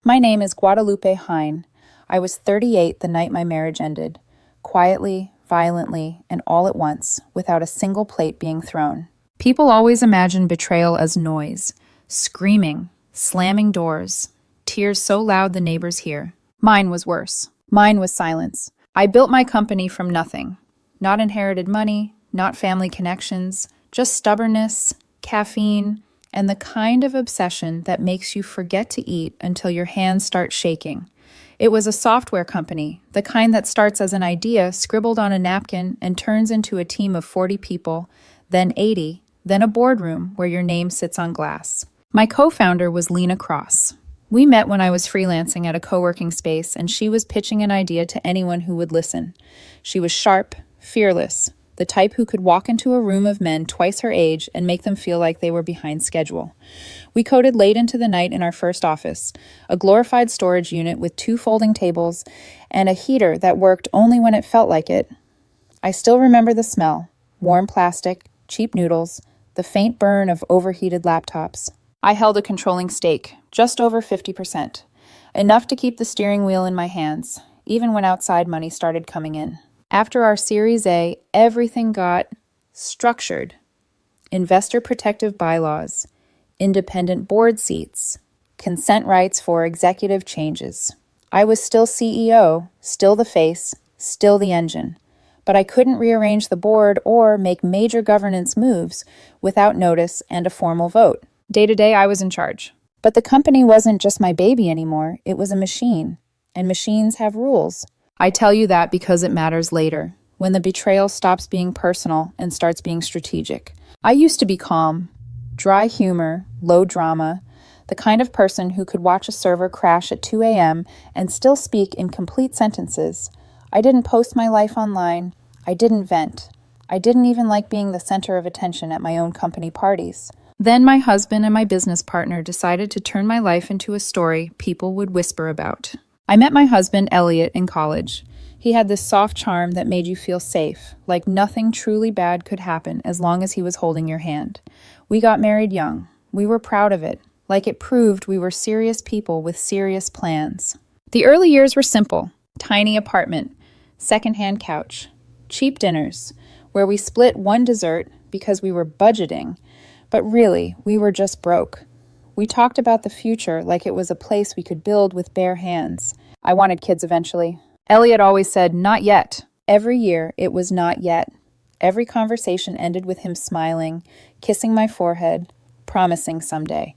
My name is Guadalupe Hine. I was 38 the night my marriage ended, quietly, violently, and all at once, without a single plate being thrown. People always imagine betrayal as noise, screaming, slamming doors, tears so loud the neighbors hear. Mine was worse. Mine was silence. I built my company from nothing. Not inherited money, not family connections, just stubbornness, caffeine, and the kind of obsession that makes you forget to eat until your hands start shaking. It was a software company, the kind that starts as an idea scribbled on a napkin and turns into a team of 40 people, then 80, then a boardroom where your name sits on glass. My co-founder was Lena Cross. We met when I was freelancing at a co-working space, and she was pitching an idea to anyone who would listen. She was sharp, fearless, the type who could walk into a room of men twice her age and make them feel like they were behind schedule. We coded late into the night in our first office, a glorified storage unit with 2 folding tables and a heater that worked only when it felt like it. I still remember the smell: warm plastic, cheap noodles, the faint burn of overheated laptops. I held a controlling stake, just over 50%, enough to keep the steering wheel in my hands, even when outside money started coming in. After our Series A, everything got structured. Investor protective bylaws, independent board seats, consent rights for executive changes. I was still CEO, still the face, still the engine, but I couldn't rearrange the board or make major governance moves without notice and a formal vote. Day to day, I was in charge. But the company wasn't just my baby anymore, it was a machine, and machines have rules. I tell you that because it matters later, when the betrayal stops being personal and starts being strategic. I used to be calm, dry humor, low drama, the kind of person who could watch a server crash at 2 a.m. and still speak in complete sentences. I didn't post my life online. I didn't vent. I didn't even like being the center of attention at my own company parties. Then my husband and my business partner decided to turn my life into a story people would whisper about. I met my husband, Elliot, in college. He had this soft charm that made you feel safe, like nothing truly bad could happen as long as he was holding your hand. We got married young. We were proud of it, like it proved we were serious people with serious plans. The early years were simple: tiny apartment, secondhand couch, cheap dinners, where we split one dessert because we were budgeting, but really, we were just broke. We talked about the future like it was a place we could build with bare hands. I wanted kids eventually. Elliot always said, "Not yet." Every year, it was not yet. Every conversation ended with him smiling, kissing my forehead, promising someday.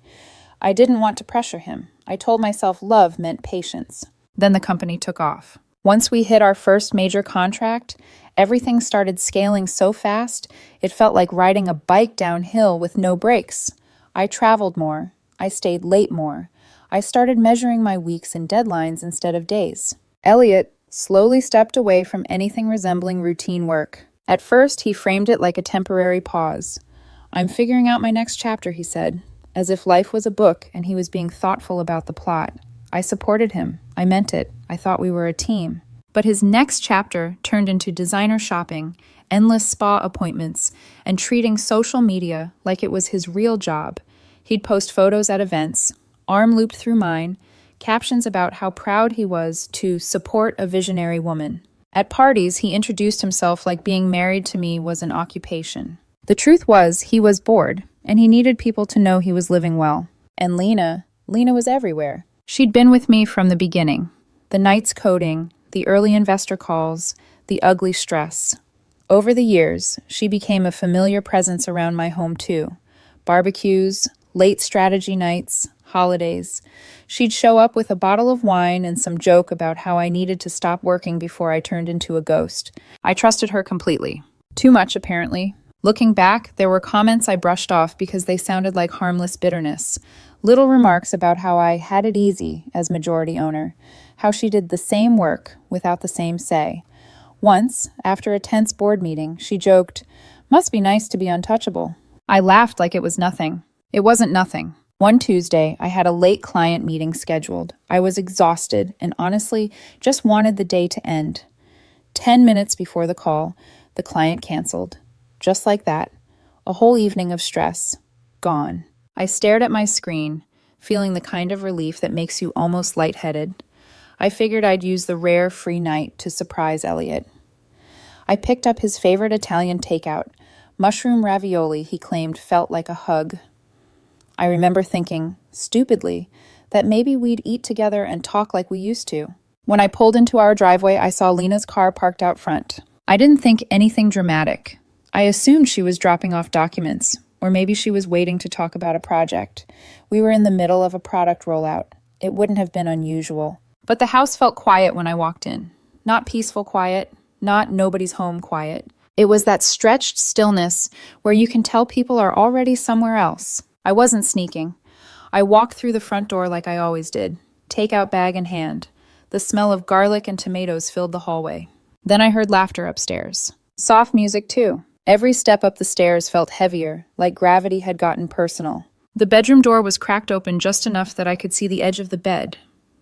I didn't want to pressure him. I told myself love meant patience. Then the company took off. Once we hit our first major contract, everything started scaling so fast, it felt like riding a bike downhill with no brakes. I traveled more. I stayed late more. I started measuring my weeks in deadlines instead of days. Elliot slowly stepped away from anything resembling routine work. At first, he framed it like a temporary pause. "I'm figuring out my next chapter," he said, as if life was a book and he was being thoughtful about the plot. I supported him. I meant it. I thought we were a team. But his next chapter turned into designer shopping, endless spa appointments, and treating social media like it was his real job. He'd post photos at events, arm looped through mine, captions about how proud he was to support a visionary woman. At parties, he introduced himself like being married to me was an occupation. The truth was, he was bored, and he needed people to know he was living well. And Lena was everywhere. She'd been with me from the beginning. The nights coding, the early investor calls, the ugly stress. Over the years, she became a familiar presence around my home too. Barbecues, late strategy nights, holidays. She'd show up with a bottle of wine and some joke about how I needed to stop working before I turned into a ghost. I trusted her completely. Too much, apparently. Looking back, there were comments I brushed off because they sounded like harmless bitterness. Little remarks about how I had it easy as majority owner, how she did the same work without the same say. Once, after a tense board meeting, she joked, "Must be nice to be untouchable." I laughed like it was nothing. It wasn't nothing. One Tuesday, I had a late client meeting scheduled. I was exhausted and honestly just wanted the day to end. 10 minutes before the call, the client canceled. Just like that, a whole evening of stress, gone. I stared at my screen, feeling the kind of relief that makes you almost lightheaded. I figured I'd use the rare free night to surprise Elliot. I picked up his favorite Italian takeout, mushroom ravioli he claimed felt like a hug. I remember thinking, stupidly, that maybe we'd eat together and talk like we used to. When I pulled into our driveway, I saw Lena's car parked out front. I didn't think anything dramatic. I assumed she was dropping off documents, or maybe she was waiting to talk about a project. We were in the middle of a product rollout. It wouldn't have been unusual. But the house felt quiet when I walked in. Not peaceful quiet, not nobody's home quiet. It was that stretched stillness where you can tell people are already somewhere else. I wasn't sneaking. I walked through the front door like I always did, takeout bag in hand. The smell of garlic and tomatoes filled the hallway. Then I heard laughter upstairs. Soft music, too. Every step up the stairs felt heavier, like gravity had gotten personal. The bedroom door was cracked open just enough that I could see the edge of the bed,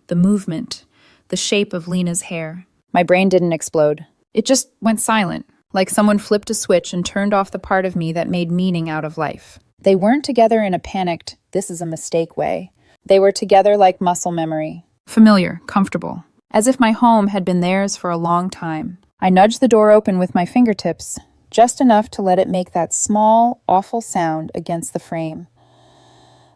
the movement, the shape of Lena's hair. My brain didn't explode. It just went silent, like someone flipped a switch and turned off the part of me that made meaning out of life. They weren't together in a panicked, this is a mistake way. They were together like muscle memory. Familiar, comfortable. As if my home had been theirs for a long time. I nudged the door open with my fingertips, just enough to let it make that small, awful sound against the frame.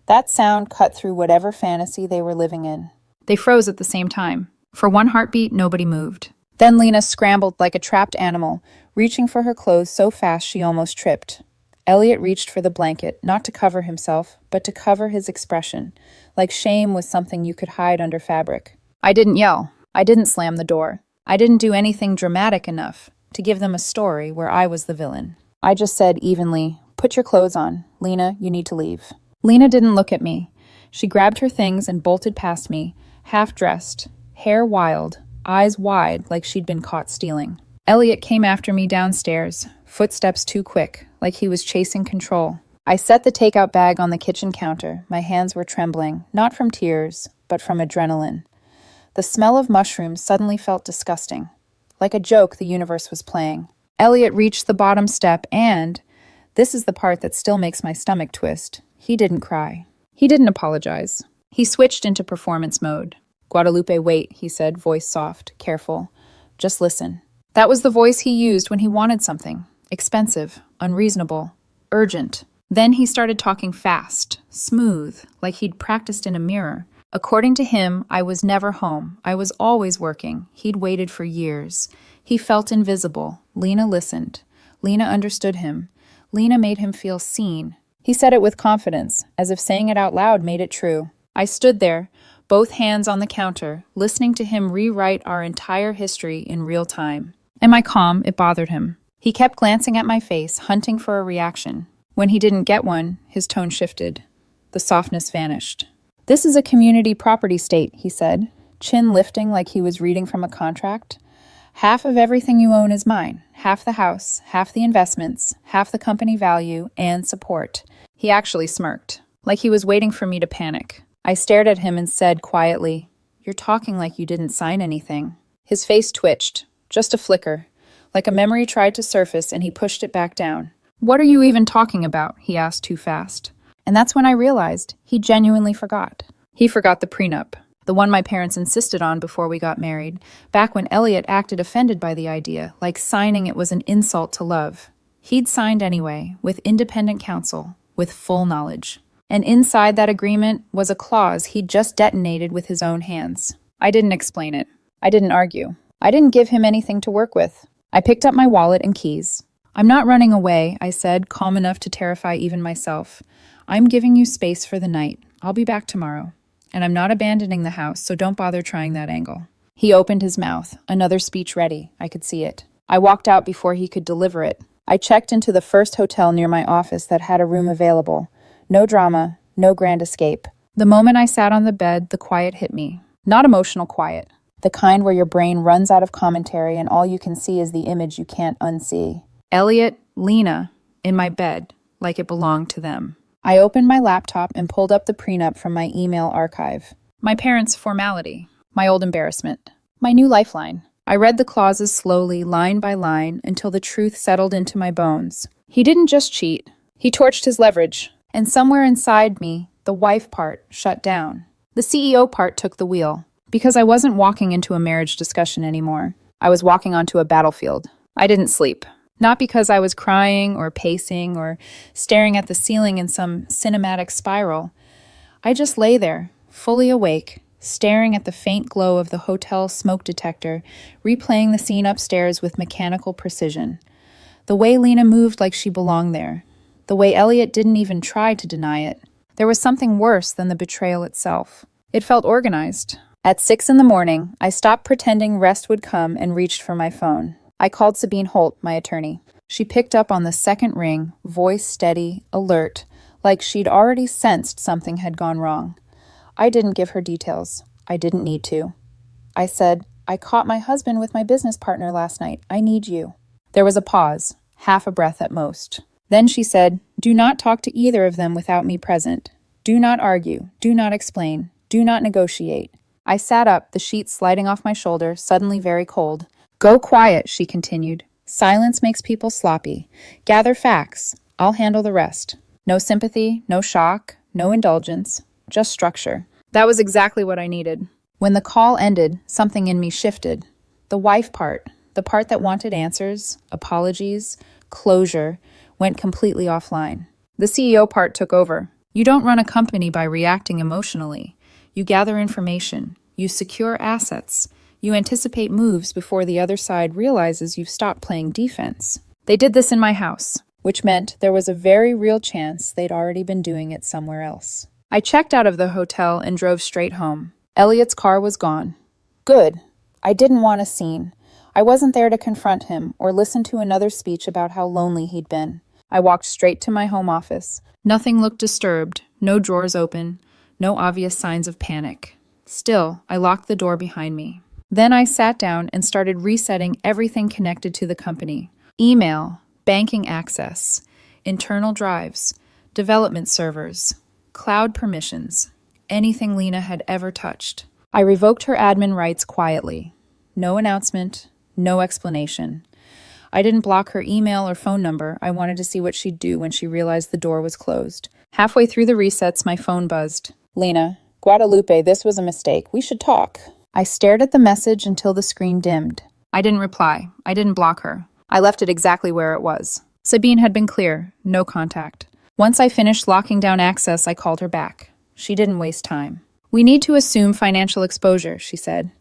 That sound cut through whatever fantasy they were living in. They froze at the same time. For one heartbeat, nobody moved. Then Lena scrambled like a trapped animal, reaching for her clothes so fast she almost tripped. Elliot reached for the blanket, not to cover himself, but to cover his expression, like shame was something you could hide under fabric. I didn't yell. I didn't slam the door. I didn't do anything dramatic enough to give them a story where I was the villain. I just said evenly, "Put your clothes on. Lena, you need to leave." Lena didn't look at me. She grabbed her things and bolted past me, half-dressed, hair wild, eyes wide like she'd been caught stealing. Elliot came after me downstairs, footsteps too quick, like he was chasing control. I set the takeout bag on the kitchen counter. My hands were trembling, not from tears, but from adrenaline. The smell of mushrooms suddenly felt disgusting, like a joke the universe was playing. Elliot reached the bottom step and, this is the part that still makes my stomach twist, he didn't cry. He didn't apologize. He switched into performance mode. "Guadalupe, wait," he said, voice soft, careful. "Just listen." That was the voice he used when he wanted something. Expensive, unreasonable, urgent. Then he started talking fast, smooth, like he'd practiced in a mirror. According to him, I was never home. I was always working. He'd waited for years. He felt invisible. Lena listened. Lena understood him. Lena made him feel seen. He said it with confidence, as if saying it out loud made it true. I stood there, both hands on the counter, listening to him rewrite our entire history in real time. Am I calm? It bothered him. He kept glancing at my face, hunting for a reaction. When he didn't get one, his tone shifted. The softness vanished. "This is a community property state," he said, chin lifting like he was reading from a contract. "Half of everything you own is mine. Half the house, half the investments, half the company value and support." He actually smirked, like he was waiting for me to panic. I stared at him and said quietly, "You're talking like you didn't sign anything." His face twitched, just a flicker, like a memory tried to surface and he pushed it back down. "What are you even talking about?" he asked too fast. And that's when I realized he genuinely forgot. He forgot the prenup, the one my parents insisted on before we got married, back when Elliot acted offended by the idea, like signing it was an insult to love. He'd signed anyway, with independent counsel, with full knowledge. And inside that agreement was a clause he'd just detonated with his own hands. I didn't explain it. I didn't argue. I didn't give him anything to work with. I picked up my wallet and keys. "I'm not running away," I said, calm enough to terrify even myself. "I'm giving you space for the night. I'll be back tomorrow. And I'm not abandoning the house, so don't bother trying that angle." He opened his mouth, another speech ready. I could see it. I walked out before he could deliver it. I checked into the first hotel near my office that had a room available. No drama, no grand escape. The moment I sat on the bed, the quiet hit me. Not emotional quiet. The kind where your brain runs out of commentary and all you can see is the image you can't unsee. Elliot, Lena, in my bed, like it belonged to them. I opened my laptop and pulled up the prenup from my email archive. My parents' formality, my old embarrassment, my new lifeline. I read the clauses slowly, line by line, until the truth settled into my bones. He didn't just cheat. He torched his leverage. And somewhere inside me, The wife part shut down. The CEO part took the wheel. Because I wasn't walking into a marriage discussion anymore. I was walking onto a battlefield. I didn't sleep. Not because I was crying or pacing or staring at the ceiling in some cinematic spiral. I just lay there, fully awake, staring at the faint glow of the hotel smoke detector, replaying the scene upstairs with mechanical precision. The way Lena moved like she belonged there. The way Elliot didn't even try to deny it. There was something worse than the betrayal itself. It felt organized. At 6 a.m, I stopped pretending rest would come and reached for my phone. I called Sabine Holt, my attorney. She picked up on the second ring, voice steady, alert, like she'd already sensed something had gone wrong. I didn't give her details. I didn't need to. I said, I caught my husband with my business partner last night. I need you. There was a pause, half a breath at most. Then she said, do not talk to either of them without me present. Do not argue. Do not explain. Do not negotiate. I sat up, the sheets sliding off my shoulder, suddenly very cold. Go quiet, she continued. Silence makes people sloppy. Gather facts. I'll handle the rest. No sympathy, no shock, no indulgence, just structure. That was exactly what I needed. When the call ended, something in me shifted. The wife part, the part that wanted answers, apologies, closure, went completely offline. The CEO part took over. You don't run a company by reacting emotionally. You gather information. You secure assets. You anticipate moves before the other side realizes you've stopped playing defense. They did this in my house, which meant there was a very real chance they'd already been doing it somewhere else. I checked out of the hotel and drove straight home. Elliot's car was gone. Good. I didn't want a scene. I wasn't there to confront him or listen to another speech about how lonely he'd been. I walked straight to my home office. Nothing looked disturbed, no drawers open, no obvious signs of panic. Still, I locked the door behind me. Then I sat down and started resetting everything connected to the company. Email, banking access, internal drives, development servers, cloud permissions, anything Lena had ever touched. I revoked her admin rights quietly. No announcement, no explanation. I didn't block her email or phone number. I wanted to see what she'd do when she realized the door was closed. Halfway through the resets, my phone buzzed. Lena, Guadalupe, this was a mistake. We should talk. I stared at the message until the screen dimmed. I didn't reply. I didn't block her. I left it exactly where it was. Sabine had been clear. No contact. Once I finished locking down access, I called her back. She didn't waste time. We need to assume financial exposure, she said.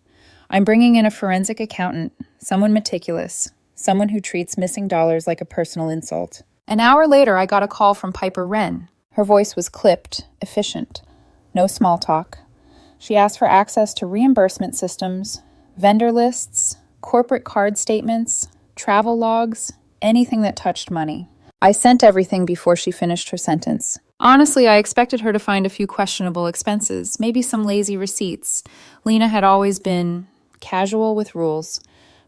I'm bringing in a forensic accountant, someone meticulous, someone who treats missing dollars like a personal insult. An hour later, I got a call from Piper Wren. Her voice was clipped, efficient. No small talk. She asked for access to reimbursement systems, vendor lists, corporate card statements, travel logs, anything that touched money. I sent everything before she finished her sentence. Honestly, I expected her to find a few questionable expenses, maybe some lazy receipts. Lena had always been casual with rules,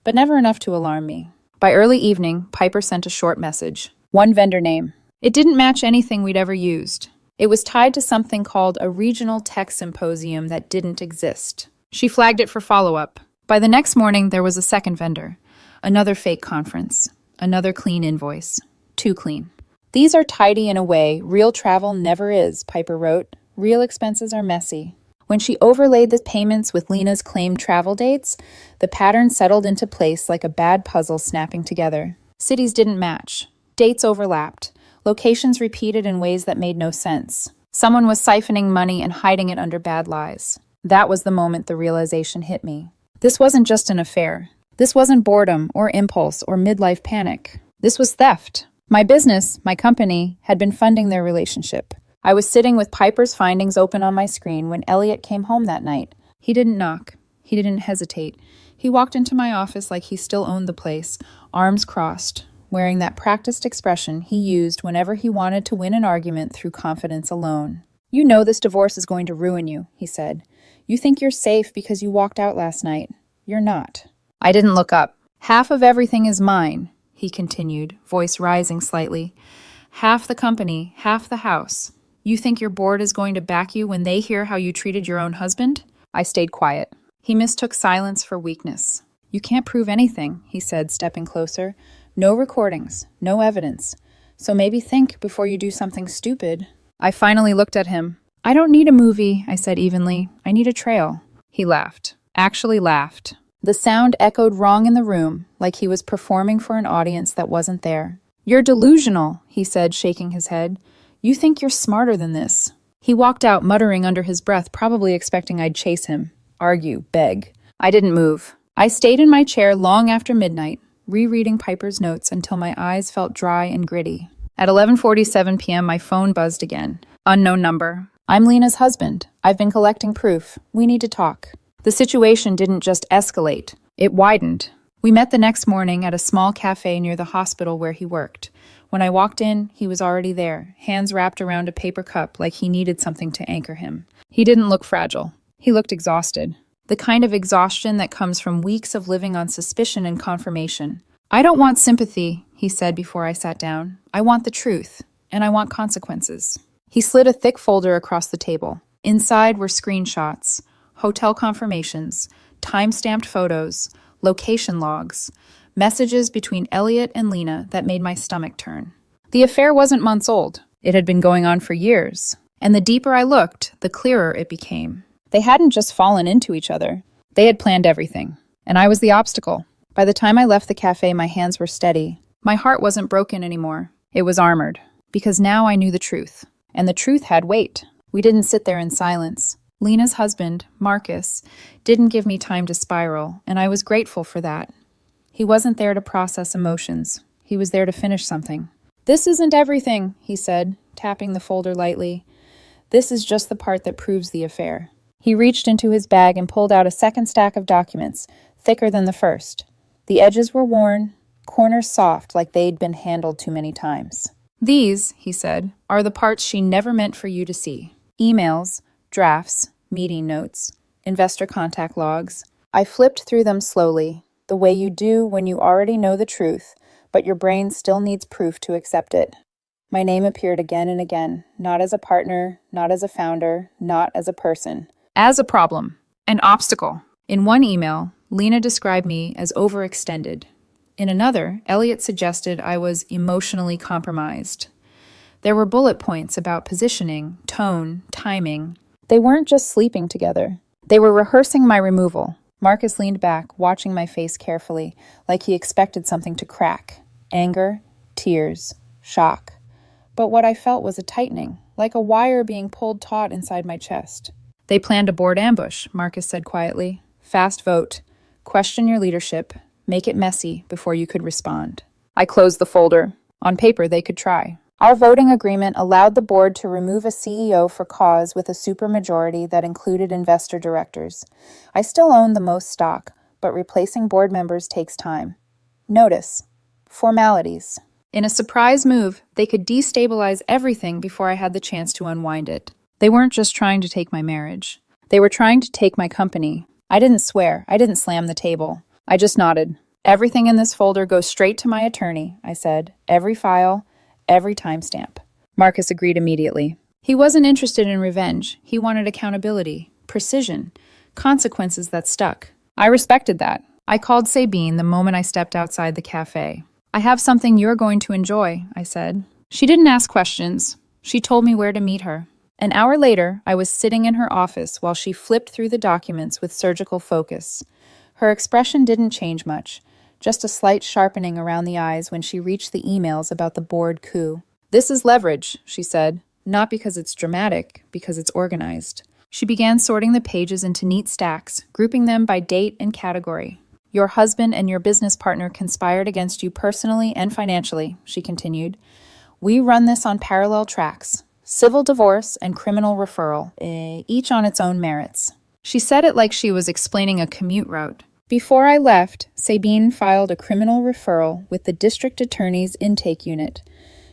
but never enough to alarm me. By early evening, Piper sent a short message. One vendor name. It didn't match anything we'd ever used. It was tied to something called a regional tech symposium that didn't exist. She flagged it for follow-up. By the next morning, there was a second vendor. Another fake conference. Another clean invoice. Too clean. These are tidy in a way real travel never is, Piper wrote. Real expenses are messy. When she overlaid the payments with Lena's claimed travel dates, the pattern settled into place like a bad puzzle snapping together. Cities didn't match. Dates overlapped. Locations repeated in ways that made no sense. Someone was siphoning money and hiding it under bad lies. That was the moment the realization hit me. This wasn't just an affair. This wasn't boredom or impulse or midlife panic. This was theft. My business, my company, had been funding their relationship. I was sitting with Piper's findings open on my screen when Elliot came home that night. He didn't knock. He didn't hesitate. He walked into my office like he still owned the place, arms crossed, wearing that practiced expression he used whenever he wanted to win an argument through confidence alone. You know this divorce is going to ruin you, he said. You think you're safe because you walked out last night. You're not. I didn't look up. Half of everything is mine, he continued, voice rising slightly. Half the company, half the house. You think your board is going to back you when they hear how you treated your own husband? I stayed quiet. He mistook silence for weakness. You can't prove anything, he said, stepping closer. No recordings, no evidence. So maybe think before you do something stupid. I finally looked at him. I don't need a movie, I said evenly. I need a trail. He laughed. Actually laughed. The sound echoed wrong in the room, like he was performing for an audience that wasn't there. You're delusional, he said, shaking his head. You think you're smarter than this. He walked out, muttering under his breath, probably expecting I'd chase him, argue, beg. I didn't move. I stayed in my chair long after midnight, rereading Piper's notes until my eyes felt dry and gritty. At 11:47 p.m., my phone buzzed again. Unknown number. I'm Lena's husband. I've been collecting proof. We need to talk. The situation didn't just escalate. It widened. We met the next morning at a small cafe near the hospital where he worked. When I walked in, he was already there, hands wrapped around a paper cup like he needed something to anchor him. He didn't look fragile. He looked exhausted. The kind of exhaustion that comes from weeks of living on suspicion and confirmation. I don't want sympathy, he said before I sat down. I want the truth, and I want consequences. He slid a thick folder across the table. Inside were screenshots, hotel confirmations, time-stamped photos, location logs, messages between Elliot and Lena that made my stomach turn. The affair wasn't months old. It had been going on for years. And the deeper I looked, the clearer it became. They hadn't just fallen into each other. They had planned everything. And I was the obstacle. By the time I left the cafe, my hands were steady. My heart wasn't broken anymore. It was armored. Because now I knew the truth. And the truth had weight. We didn't sit there in silence. Lena's husband, Marcus, didn't give me time to spiral, and I was grateful for that. He wasn't there to process emotions. He was there to finish something. This isn't everything, he said, tapping the folder lightly. This is just the part that proves the affair. He reached into his bag and pulled out a second stack of documents, thicker than the first. The edges were worn, corners soft like they'd been handled too many times. These, he said, are the parts she never meant for you to see. Emails, drafts, meeting notes, investor contact logs. I flipped through them slowly, the way you do when you already know the truth, but your brain still needs proof to accept it. My name appeared again and again, not as a partner, not as a founder, not as a person. As a problem, an obstacle. In one email, Lena described me as overextended. In another, Elliot suggested I was emotionally compromised. There were bullet points about positioning, tone, timing. They weren't just sleeping together. They were rehearsing my removal. Marcus leaned back, watching my face carefully, like he expected something to crack. Anger, tears, shock. But what I felt was a tightening, like a wire being pulled taut inside my chest. They planned a board ambush, Marcus said quietly. Fast vote. Question your leadership. Make it messy before you could respond. I closed the folder. On paper, they could try. Our voting agreement allowed the board to remove a CEO for cause with a supermajority that included investor directors. I still owned the most stock, but replacing board members takes time. Notice. Formalities. In a surprise move, they could destabilize everything before I had the chance to unwind it. They weren't just trying to take my marriage. They were trying to take my company. I didn't swear. I didn't slam the table. I just nodded. Everything in this folder goes straight to my attorney, I said. Every file, every timestamp. Marcus agreed immediately. He wasn't interested in revenge. He wanted accountability, precision, consequences that stuck. I respected that. I called Sabine the moment I stepped outside the cafe. I have something you're going to enjoy, I said. She didn't ask questions. She told me where to meet her. An hour later, I was sitting in her office while she flipped through the documents with surgical focus. Her expression didn't change much, just a slight sharpening around the eyes when she reached the emails about the board coup. This is leverage, she said, not because it's dramatic, because it's organized. She began sorting the pages into neat stacks, grouping them by date and category. Your husband and your business partner conspired against you personally and financially, she continued. We run this on parallel tracks. Civil divorce and criminal referral, each on its own merits. She said it like she was explaining a commute route. Before I left, Sabine filed a criminal referral with the district attorney's intake unit.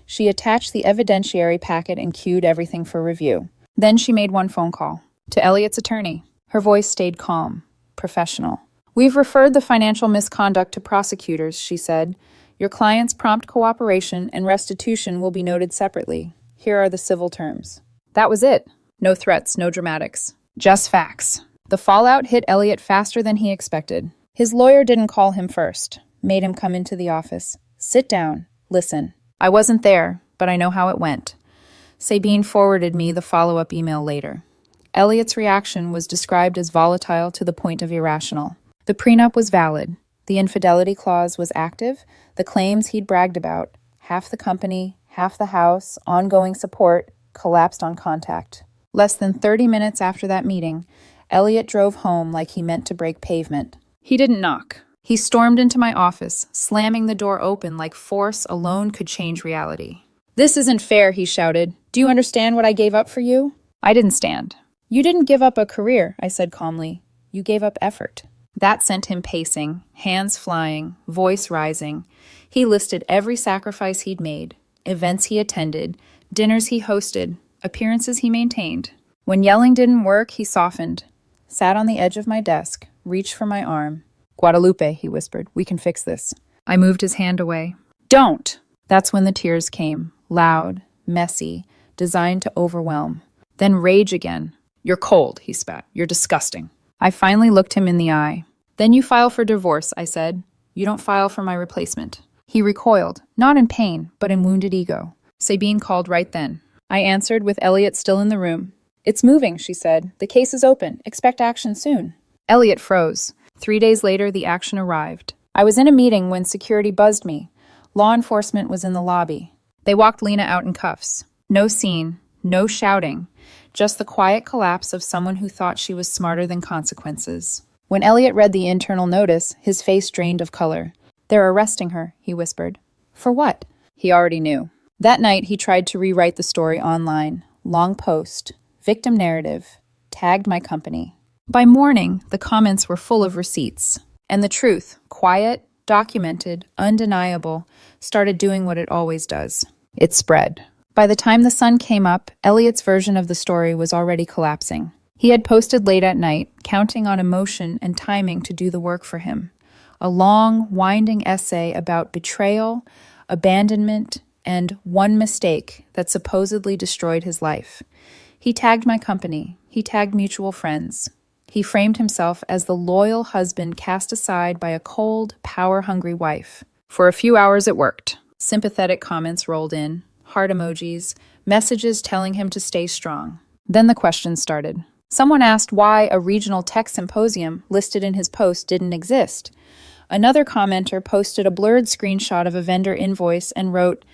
She attached the evidentiary packet and queued everything for review. Then she made one phone call to Elliot's attorney. Her voice stayed calm, professional. We've referred the financial misconduct to prosecutors, she said. Your client's prompt cooperation and restitution will be noted separately. Here are the civil terms. That was it. No threats, no dramatics. Just facts. The fallout hit Elliot faster than he expected. His lawyer didn't call him first, made him come into the office. Sit down. Listen. I wasn't there, but I know how it went. Sabine forwarded me the follow-up email later. Elliot's reaction was described as volatile to the point of irrational. The prenup was valid. The infidelity clause was active. The claims he'd bragged about, half the company, half the house, ongoing support, collapsed on contact. Less than 30 minutes after that meeting, Elliot drove home like he meant to break pavement. He didn't knock. He stormed into my office, slamming the door open like force alone could change reality. "This isn't fair," he shouted. "Do you understand what I gave up for you?" I didn't stand. "You didn't give up a career," I said calmly. "You gave up effort." That sent him pacing, hands flying, voice rising. He listed every sacrifice he'd made, events he attended, dinners he hosted, appearances he maintained. When yelling didn't work, he softened, sat on the edge of my desk, reached for my arm. "Guadalupe," he whispered, "we can fix this." I moved his hand away. "Don't!" That's when the tears came, loud, messy, designed to overwhelm. Then rage again. "You're cold," he spat. "You're disgusting." I finally looked him in the eye. "Then you file for divorce," I said. "You don't file for my replacement." He recoiled, not in pain, but in wounded ego. Sabine called right then. I answered with Elliot still in the room. "It's moving," she said. "The case is open. Expect action soon." Elliot froze. 3 days later, the action arrived. I was in a meeting when security buzzed me. Law enforcement was in the lobby. They walked Lena out in cuffs. No scene, no shouting, just the quiet collapse of someone who thought she was smarter than consequences. When Elliot read the internal notice, his face drained of color. "They're arresting her," he whispered. "For what?" He already knew. That night, he tried to rewrite the story online. Long post, victim narrative, tagged my company. By morning, the comments were full of receipts. And the truth, quiet, documented, undeniable, started doing what it always does. It spread. By the time the sun came up, Elliot's version of the story was already collapsing. He had posted late at night, counting on emotion and timing to do the work for him. A long, winding essay about betrayal, abandonment, and one mistake that supposedly destroyed his life. He tagged my company. He tagged mutual friends. He framed himself as the loyal husband cast aside by a cold, power-hungry wife. For a few hours it worked. Sympathetic comments rolled in, heart emojis, messages telling him to stay strong. Then the questions started. Someone asked why a regional tech symposium listed in his post didn't exist. Another commenter posted a blurred screenshot of a vendor invoice and wrote,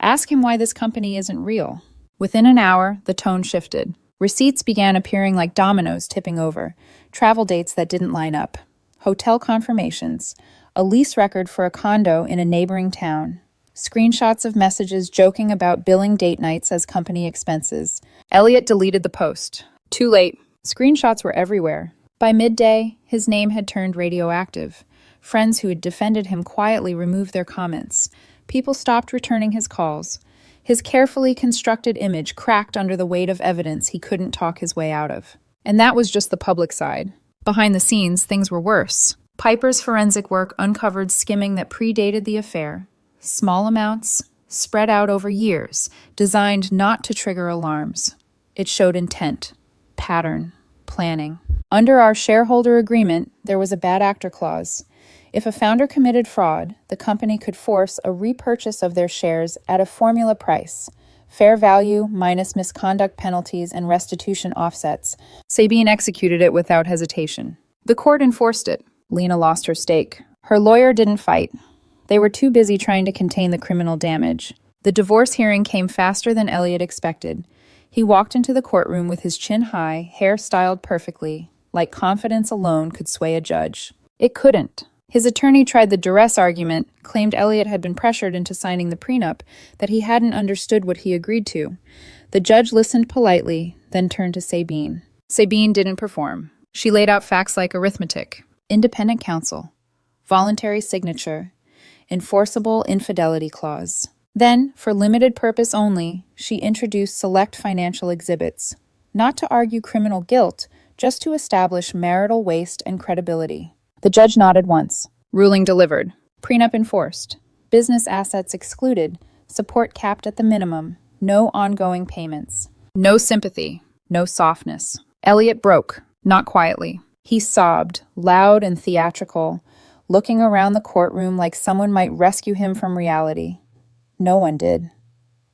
"Ask him why this company isn't real." Within an hour, the tone shifted. Receipts began appearing like dominoes tipping over, travel dates that didn't line up, hotel confirmations, a lease record for a condo in a neighboring town, screenshots of messages joking about billing date nights as company expenses. Elliot deleted the post. Too late. Screenshots were everywhere. By midday, his name had turned radioactive. Friends who had defended him quietly removed their comments. People stopped returning his calls. His carefully constructed image cracked under the weight of evidence he couldn't talk his way out of. And that was just the public side. Behind the scenes, things were worse. Piper's forensic work uncovered skimming that predated the affair. Small amounts, spread out over years, designed not to trigger alarms. It showed intent, pattern, planning. Under our shareholder agreement, there was a bad actor clause. If a founder committed fraud, the company could force a repurchase of their shares at a formula price, fair value minus misconduct penalties and restitution offsets. Sabine executed it without hesitation. The court enforced it. Lena lost her stake. Her lawyer didn't fight. They were too busy trying to contain the criminal damage. The divorce hearing came faster than Elliot expected. He walked into the courtroom with his chin high, hair styled perfectly, like confidence alone could sway a judge. It couldn't. His attorney tried the duress argument, claimed Elliot had been pressured into signing the prenup, that he hadn't understood what he agreed to. The judge listened politely, then turned to Sabine. Sabine didn't perform. She laid out facts like arithmetic, independent counsel, voluntary signature, enforceable infidelity clause. Then, for limited purpose only, she introduced select financial exhibits, not to argue criminal guilt, just to establish marital waste and credibility. The judge nodded once. Ruling delivered. Prenup enforced. Business assets excluded. Support capped at the minimum. No ongoing payments. No sympathy. No softness. Elliot broke, not quietly. He sobbed, loud and theatrical, looking around the courtroom like someone might rescue him from reality. No one did.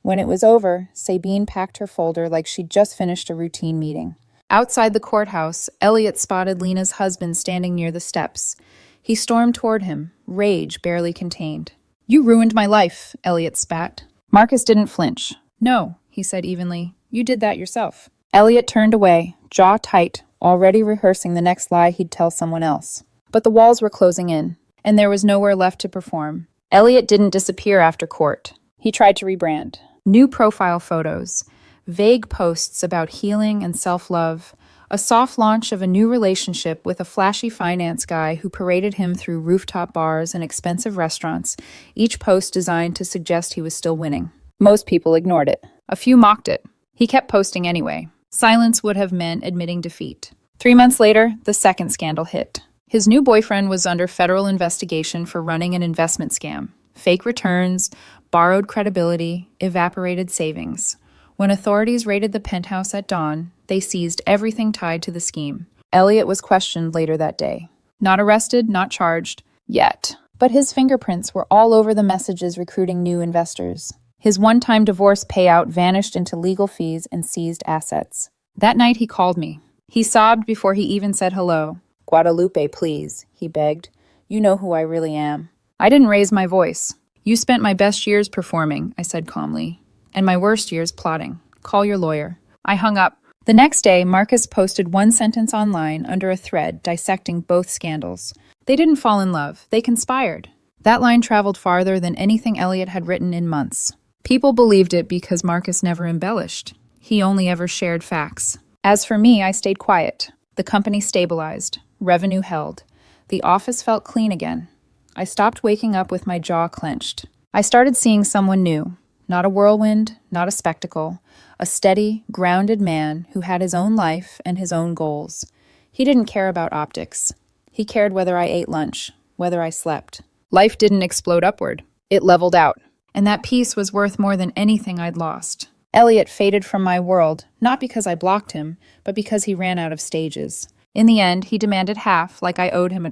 When it was over, Sabine packed her folder like she'd just finished a routine meeting. Outside the courthouse, Elliot spotted Lena's husband standing near the steps. He stormed toward him, rage barely contained. "You ruined my life," Elliot spat. Marcus didn't flinch. "No," he said evenly. "You did that yourself." Elliot turned away, jaw tight, already rehearsing the next lie he'd tell someone else. But the walls were closing in, and there was nowhere left to perform. Elliot didn't disappear after court. He tried to rebrand. New profile photos, vague posts about healing and self-love, a soft launch of a new relationship with a flashy finance guy who paraded him through rooftop bars and expensive restaurants, each post designed to suggest he was still winning. Most people ignored it. A few mocked it. He kept posting anyway. Silence would have meant admitting defeat. 3 months later, the second scandal hit. His new boyfriend was under federal investigation for running an investment scam. Fake returns, borrowed credibility, evaporated savings. When authorities raided the penthouse at dawn, they seized everything tied to the scheme. Elliot was questioned later that day. Not arrested, not charged, yet. But his fingerprints were all over the messages recruiting new investors. His one-time divorce payout vanished into legal fees and seized assets. That night he called me. He sobbed before he even said hello. "Guadalupe, please," he begged. "You know who I really am." I didn't raise my voice. "You spent my best years performing," I said calmly, "and my worst years plotting. Call your lawyer." I hung up. The next day, Marcus posted one sentence online under a thread dissecting both scandals. They didn't fall in love. They conspired. That line traveled farther than anything Elliot had written in months. People believed it because Marcus never embellished. He only ever shared facts. As for me, I stayed quiet. The company stabilized. Revenue held. The office felt clean again. I stopped waking up with my jaw clenched. I started seeing someone new. Not a whirlwind, not a spectacle. A steady, grounded man who had his own life and his own goals. He didn't care about optics. He cared whether I ate lunch, whether I slept. Life didn't explode upward. It leveled out. And that peace was worth more than anything I'd lost. Elliot faded from my world, not because I blocked him, but because he ran out of stages. In the end, he demanded half, like I owed him a